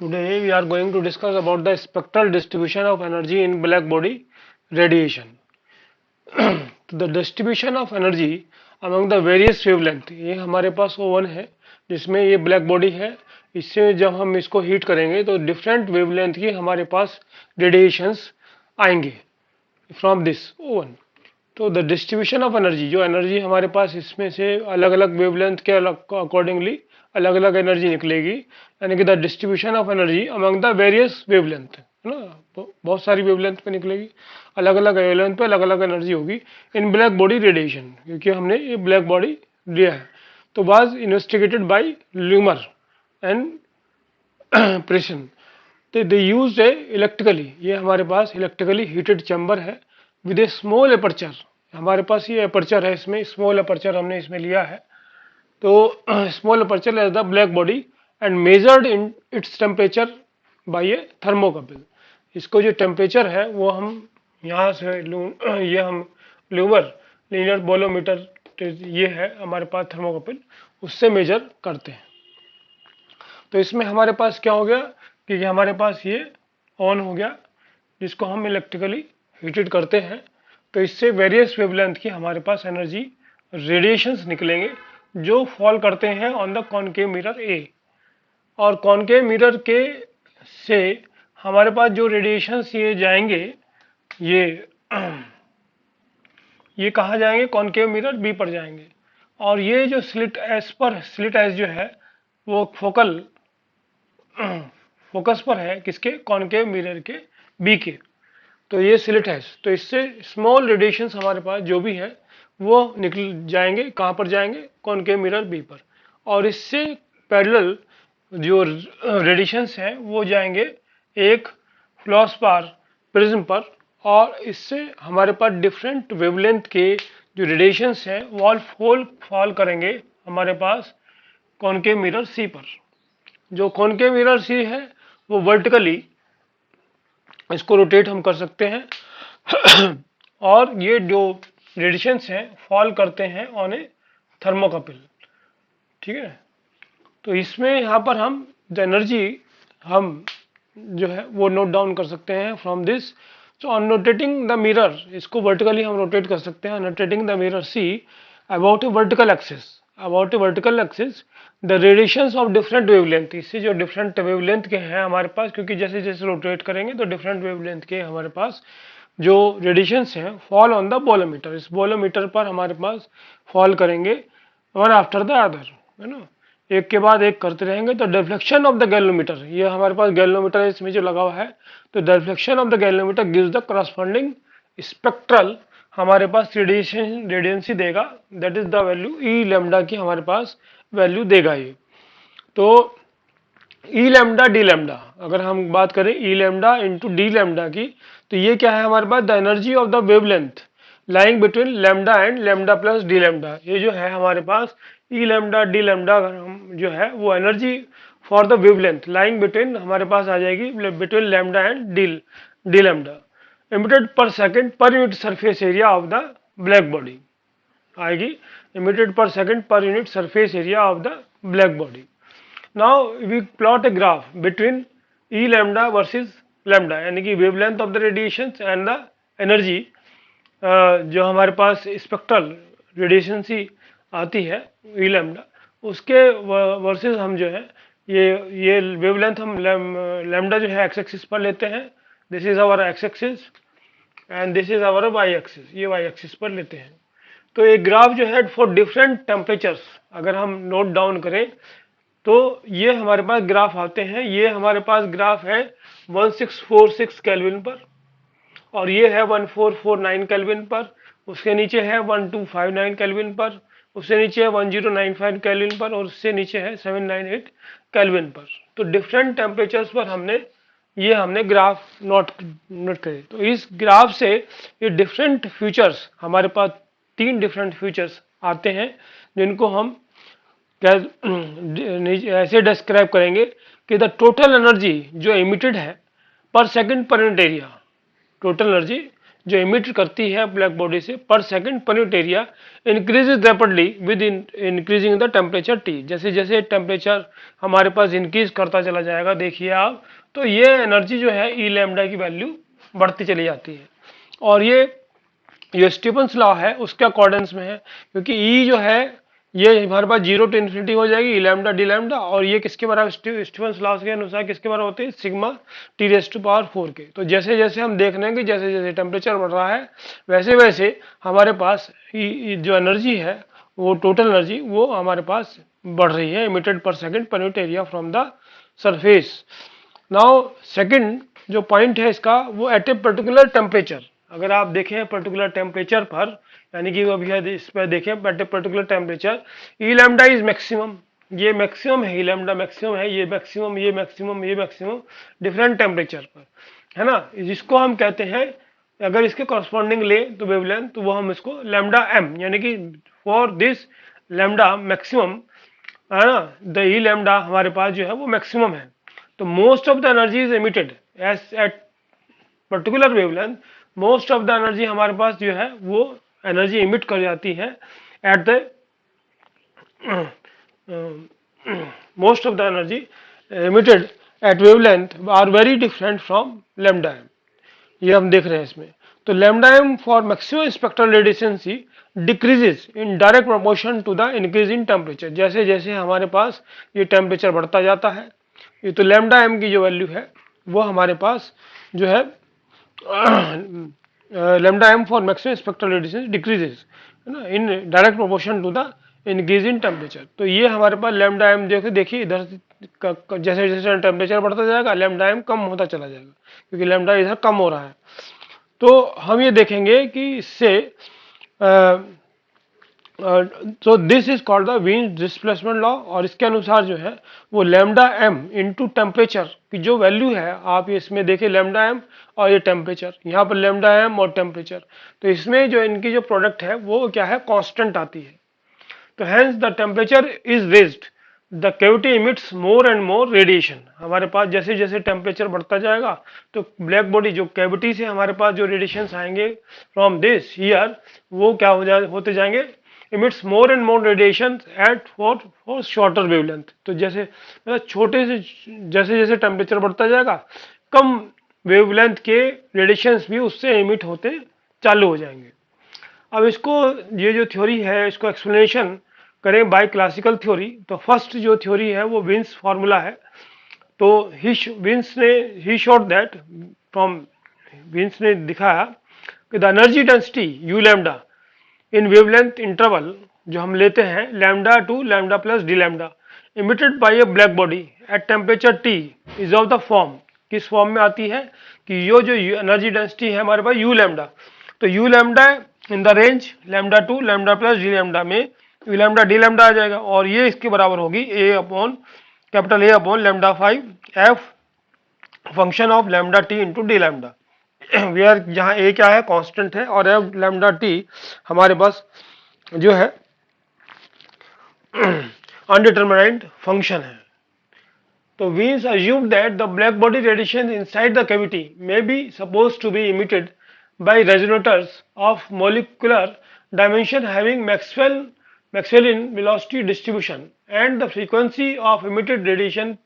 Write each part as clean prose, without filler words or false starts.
Today we are going to discuss about the spectral distribution of energy in black body radiation. The distribution of energy among the various wavelength, ये हमारे पास O1 है जिसमें ये black body है. इससे जब हम इसको हीट करेंगे तो डिफरेंट वेवलेंथ की हमारे पास रेडिएशंस आएंगे फ्रॉम दिस O1. तो द डिस्ट्रीब्यूशन ऑफ एनर्जी, जो एनर्जी हमारे पास इसमें से अलग अलग वेवलेंथ के अकॉर्डिंगली अलग अलग एनर्जी निकलेगी, यानी कि the distribution of energy among the various wavelength, है ना, बहुत सारी वेवलेंथ पे निकलेगी, अलग अलग वेवलेंथ पे अलग अलग एनर्जी होगी इन ब्लैक बॉडी रेडिएशन, क्योंकि हमने ये ब्लैक बॉडी लिया है. तो वाज इन्वेस्टिगेटेड बाय ल्यूमर एंड प्रेशन. तो दे यूज ए इलेक्ट्रिकली, ये हमारे पास इलेक्ट्रिकली हीटेड चैम्बर है विद ए स्मॉल एपर्चर. हमारे पास ये एपर्चर है, इसमें स्मॉल एपर्चर हमने इसमें लिया है. तो small aperture as the black body and measured in its temperature by a thermocouple. इसको जो टेम्परेचर है वो हम यहाँ से ये हम ल्यूमर लीनियर बोलोमीटर, ये है हमारे पास थर्मोकपल, उससे मेजर करते हैं. तो इसमें हमारे पास क्या हो गया कि हमारे पास ये ऑन हो गया जिसको हम इलेक्ट्रिकली हीटेड करते हैं. तो इससे वेरियस वेवलेंथ की हमारे पास एनर्जी रेडिएशंस निकलेंगे जो फॉल करते हैं ऑन द कॉनकेव मिरर ए. और कॉनकेव मिरर के से हमारे पास जो रेडिएशंस ये जाएंगे, ये कहाँ जाएंगे, कॉनकेव मिरर बी पर जाएंगे. और ये जो स्लिट एस जो है वो फोकस पर है, किसके, कॉनकेव मिरर के बी के. तो ये स्लिट एस, तो इससे स्मॉल रेडिएशंस हमारे पास जो भी है वो निकल जाएंगे, कहाँ पर जाएंगे, कॉनकेव मिरर बी पर. और इससे पैरेलल जो रेडिएशंस हैं वो जाएंगे एक फ्लोस्पार प्रिज्म पर, और इससे हमारे पास डिफरेंट वेवलेंथ के जो रेडिएशंस हैं वो फॉल करेंगे हमारे पास कॉनकेव मिरर सी पर. जो कॉनकेव मिरर सी है वो वर्टिकली इसको रोटेट हम कर सकते हैं और ये जो रेडिएशंस हैं फॉल करते हैं ऑन ए थर्मोकपल. ठीक है. तो इसमें यहाँ पर हम द एनर्जी हम जो है वो नोट डाउन कर सकते हैं from this. So on rotating the mirror, इसको वर्टिकली हम रोटेट कर सकते हैं. Rotating the mirror see about A vertical axis the radiations of different wavelength. इससे जो डिफरेंट वेवलेंथ के हैं हमारे पास, क्योंकि जैसे जैसे रोटेट करेंगे तो डिफरेंट वेवलेंथ के हमारे पास जो रेडिएशंस हैं फॉल ऑन द बोलोमीटर. इस बोलोमीटर पर हमारे पास फॉल करेंगे वन आफ्टर द अदर, है ना, एक के बाद एक करते रहेंगे. तो डिफ्लेक्शन ऑफ द गैल्वेनोमीटर, ये हमारे पास गैल्वेनोमीटर इसमें जो लगा हुआ है, तो deflection of the galvanometer gives the corresponding spectral हमारे पास रेडिएंसी देगा, that is the value E lambda की हमारे पास वैल्यू देगा ये. तो ई लैम्डा डी लैम्डा, अगर हम बात करें E lambda into D lambda की, तो ये क्या है हमारे पास, the energy of the wavelength lying between lambda and lambda plus D lambda. ये जो है हमारे पास ई लैम्डा डी लैम्डा जो है वो energy for the wavelength lying between हमारे पास आ जाएगी between lambda and d lambda emitted per second पर unit surface area of the black body आएगी, इमिटेड पर सेकंड पर unit surface area of the black body. Now we plot a graph between E lambda versus lambda, यानी कि wavelength of the radiations and the energy जो हमारे पास spectral radiation सी आती है E lambda, उसके versus हम जो है ये वेवलेंथ हम लैम्डा जो है एक्स एक्सिस पर लेते हैं. This is our X axis and this is our Y axis, ये वाई एक्सिस पर लेते हैं. तो एक ग्राफ जो है फॉर डिफरेंट टेम्परेचर्स अगर हम नोट डाउन करें तो ये हमारे पास ग्राफ आते हैं. ये हमारे पास ग्राफ है 1646 केल्विन पर, और ये है 1449 केल्विन पर, उसके नीचे है 1259 केल्विन पर, उससे नीचे है 1095 केल्विन पर, और उससे नीचे है 798 केल्विन पर. तो डिफरेंट टेम्परेचर्स पर हमने ग्राफ नोट करे. तो इस ग्राफ से ये डिफरेंट फ्यूचर्स हमारे पास 3 डिफरेंट फ्यूचर्स आते हैं जिनको हम ऐसे डिस्क्राइब करेंगे कि द टोटल एनर्जी जो इमिटेड है पर second per unit area, total energy जो इमिट करती है ब्लैक बॉडी से पर second point area increases rapidly with increasing the temperature T. जैसे जैसे टेम्परेचर हमारे पास इंक्रीज करता चला जाएगा, देखिए आप, तो ये एनर्जी जो है ई लैम्डा की वैल्यू बढ़ती चली जाती है। और ये स्टीफन्स लॉ है उसके अकॉर्डेंस में है, क्योंकि ई जो है ये हमारे पास 0 to इन्फिनिटी हो जाएगी, ई लैम्डा डी लैम्डा, और ये किसके बराबर, स्टीफन्स लॉ के अनुसार किसके बराबर होते हैं, sigma T raise to power 4 के। तो जैसे जैसे हम देख रहे हैं कि जैसे जैसे टेम्परेचर बढ़ रहा है वैसे वैसे हमारे पास जो एनर्जी है वो टोटल एनर्जी वो हमारे पास बढ़ रही है, इमिटेड पर second per unit area from the surface. Now second जो पॉइंट है इसका, वो एट ए पर्टिकुलर टेम्परेचर, अगर आप देखें पर्टिकुलर टेम्परेचर पर, यानी कि अभी इस पर देखें at a particular temperature, E lambda is maximum, ये मैक्सिमम है, ई लैम्डा मैक्सिमम है, ये मैक्सिमम, ये मैक्सिमम, ये मैक्सिमम डिफरेंट टेम्परेचर पर, है ना, जिसको हम कहते हैं, अगर इसके कॉरस्पॉन्डिंग ले तो वेवलेंथ, तो वो हम इसको लैम्डा एम, यानी कि फॉर दिस लैम्डा मैक्सिमम, है ना, द ई लैम्डा हमारे पास जो है वो मैक्सिमम है। तो most of the energy is emitted as at particular wavelength, most of the energy हमारे पास जो है वो एनर्जी इमिट कर जाती है at the most of the energy emitted at wavelength are very different from lambda M, ये हम देख रहे हैं इसमें। तो lambda M for maximum spectral radiancy decreases in direct proportion to the increase in temperature. जैसे जैसे हमारे पास ये टेम्परेचर बढ़ता जाता है, ये तो लैम्डा एम की जो वैल्यू है वो हमारे पास जो है lambda M for maximum spectral radiation decreases, है ना, in direct proportion to the increase in temperature. तो ये हमारे पास लैम्डा एम देखिए इधर जैसे जैसे टेम्परेचर बढ़ता जाएगा लैम्डा एम कम होता चला जाएगा, क्योंकि लैम्डा इधर कम हो रहा है। तो हम ये देखेंगे कि इससे तो this is called the Wien's displacement law, और इसके अनुसार जो है वो लैम्डा एम इंटू टेम्परेचर की जो वैल्यू है, आप इसमें देखें लैम्डा एम और ये टेम्परेचर, यहाँ पर लैम्डा एम और टेम्परेचर, तो इसमें जो इनकी जो प्रोडक्ट है वो क्या है, कांस्टेंट आती है। तो hence the temperature is raised, the cavity emits more and more radiation. हमारे पास जैसे जैसे टेम्परेचर बढ़ता जाएगा तो ब्लैक बॉडी जो कैविटी से हमारे पास जो रेडिएशन आएंगे फ्रॉम दिस ईयर, वो क्या होते जाएंगे, emits more and more radiation at for shorter wavelength. तो जैसे मतलब छोटे से जैसे जैसे टेम्परेचर बढ़ता जाएगा कम वेवलेंथ के रेडिएशंस भी उससे इमिट होते चालू हो जाएंगे। अब इसको ये जो थ्योरी है इसको एक्सप्लेनेशन करें बाय क्लासिकल थ्योरी, तो फर्स्ट जो थ्योरी है वो विन्स फार्मूला है। तो विन्स ने शोड दैट फ्रॉम, विन्स ने दिखाया कि the energy density U lambda in wavelength interval जो हम लेते हैं lambda to lambda plus D lambda emitted by a black body at temperature T is of the form, किस form में आती है कि यो जो एनर्जी डेंसिटी है हमारे पास यू लैम्डा, तो U lambda in the range lambda to lambda plus D lambda में यू लैम्डा डी लैम्डा आ जाएगा, और ये इसके बराबर होगी A upon capital A upon lambda 5 F function of lambda T into D lambda, where जहाँ ए क्या है, कांस्टेंट है, और एफ लैम्डा टी हमारे पास जो है अनडिटरमिनेड फंक्शन है। तो Wiens assumed that the black body radiation inside the cavity may be supposed to be emitted by resonators of molecular dimension having Maxwellian velocity distribution, and the frequency of emitted radiation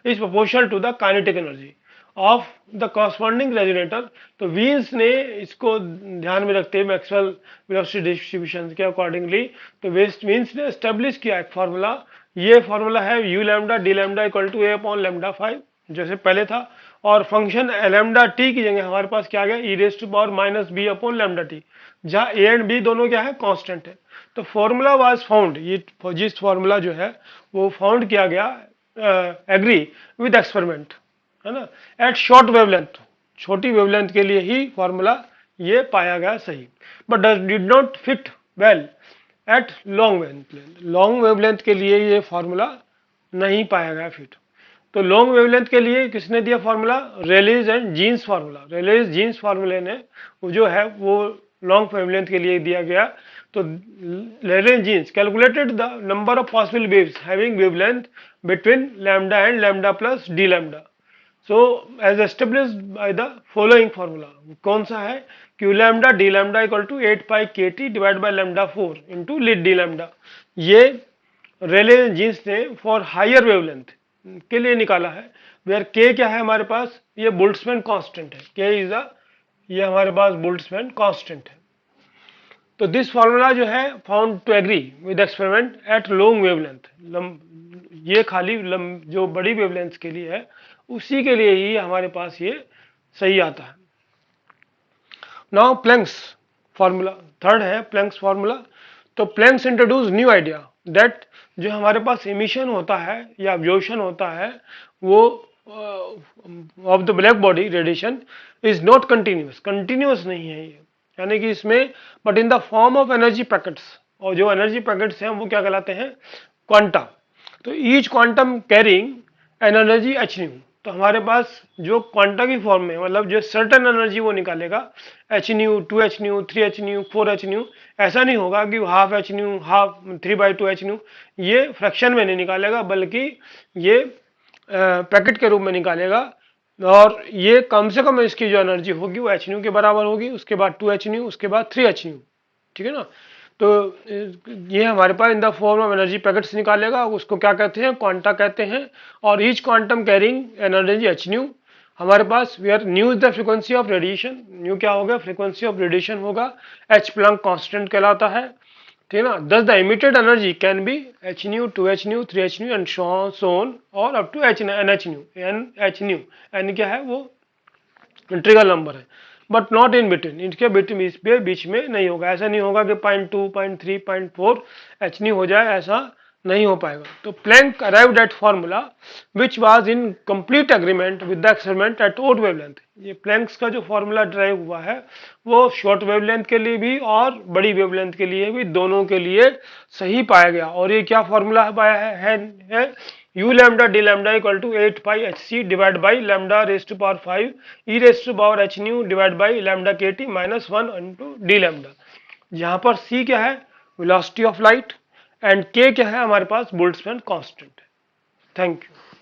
is proportional to the kinetic energy of the corresponding resonator। तो Wiens ने इसको ध्यान में रखते हुए Maxwell velocity distribution के accordingly तो Wiens ने एस्टेब्लिश किया एक फार्मूला, ये फार्मूला है U lambda D lambda equal to A upon lambda 5 जैसे पहले था, और फंक्शन लैम्डा टी की जगह हमारे पास क्या आ गया, E raise to power minus B upon lambda T, जहाँ ए एंड बी दोनों क्या है, कांस्टेंट है। तो फॉर्मूला वाज फाउंड, ये जिस फार्मूला जो है वो फाउंड किया गया एग्री विद एक्सपेरिमेंट, है ना, एट शॉर्ट वेवलेंथ, छोटी वेवलेंथ के लिए ही फार्मूला ये पाया गया सही, but did not fit well at long wavelength, long wavelength के लिए ये फार्मूला नहीं पाया गया फिट। तो लॉन्ग वेवलेंथ के लिए किसने दिया formula, Rayleigh and Jeans formula, Rayleigh Jeans फार्मूले ने वो जो है वो लॉन्ग वेवलेंथ के लिए दिया गया। तो Rayleigh Jeans calculated the number of possible waves having wavelength between lambda and lambda plus D lambda, so as established by the following formula, कौन सा है, Q lambda D lambda equal to 8 pi K T divide by lambda 4 into लीड D lambda. ये Rayleigh Jeans ने for higher wavelength के लिए निकाला है, वेयर के क्या है हमारे पास, ये बोल्ट्जमैन कांस्टेंट है, के इज द, ये हमारे पास बोल्ट्जमैन कांस्टेंट है। तो दिस फार्मूला जो है found to agree with experiment at long wavelength, ये खाली जो बड़ी वेवलेंथ के लिए है उसी के लिए ही हमारे पास ये सही आता है। नाउ प्लैंक्स फार्मूला, थर्ड है प्लैंक्स फार्मूला। तो Planck's introduce new idea that जो हमारे पास इमिशन होता है या अब्जॉर्प्शन होता है वो of the black body radiation is not continuous, continuous नहीं है ये, यानी कि इसमें but in the form of energy packets, और जो एनर्जी पैकेट्स हैं वो क्या कहलाते हैं, क्वांटा। तो each quantum carrying an energy H nu, तो हमारे पास जो क्वांटा की फॉर्म में मतलब जो सर्टेन एनर्जी वो निकालेगा, H nu, 2 H nu, 3 H new, 4 H new, ऐसा नहीं होगा कि half H new, half 3/2 H new, ये फ्रैक्शन में नहीं निकालेगा बल्कि ये पैकेट के रूप में निकालेगा, और ये कम से कम इसकी जो एनर्जी होगी वो एच न्यू के बराबर होगी, उसके बाद 2 एच न्यू, उसके बाद 3 एच न्यू, ठीक है ना। तो ये हमारे पास in the form of energy packets निकालेगा, उसको क्या कहते हैं, क्वांटा कहते हैं। और each quantum carrying energy H nu, हमारे पास where nu is the frequency of radiation, nu क्या होगा, फ्रीक्वेंसी ऑफ रेडिएशन होगा, एच प्लैंक कांस्टेंट कहलाता है, ठीक है ना। Thus the emitted energy can be H nu, 2 H nu, 3 H nu and so on और up to H H nu, N H nu, N क्या है वो इंटीग्रल नंबर है, बट नॉट इन बिटवीन, इनके बीच में नहीं होगा, ऐसा नहीं होगा कि 0.2, 0.3, 0.4 एच न्यू हो जाए, ऐसा नहीं हो पाएगा। तो Planck arrived at formula which was in complete agreement with the experiment at all wavelength, ये प्लैंक्स का जो फार्मूला ड्राइव हुआ है वो शॉर्ट वेवलेंथ के लिए भी और बड़ी वेवलेंथ के लिए भी, दोनों के लिए सही पाया गया। और ये क्या फार्मूला पाया है u lambda d lambda equal to 8 pi hc divided by lambda raised to power 5 e raised to power h nu divided by lambda kt minus 1 into d lambda, जहां पर c क्या है, velocity of light, and k क्या है हमारे पास, Boltzmann constant है। Thank you.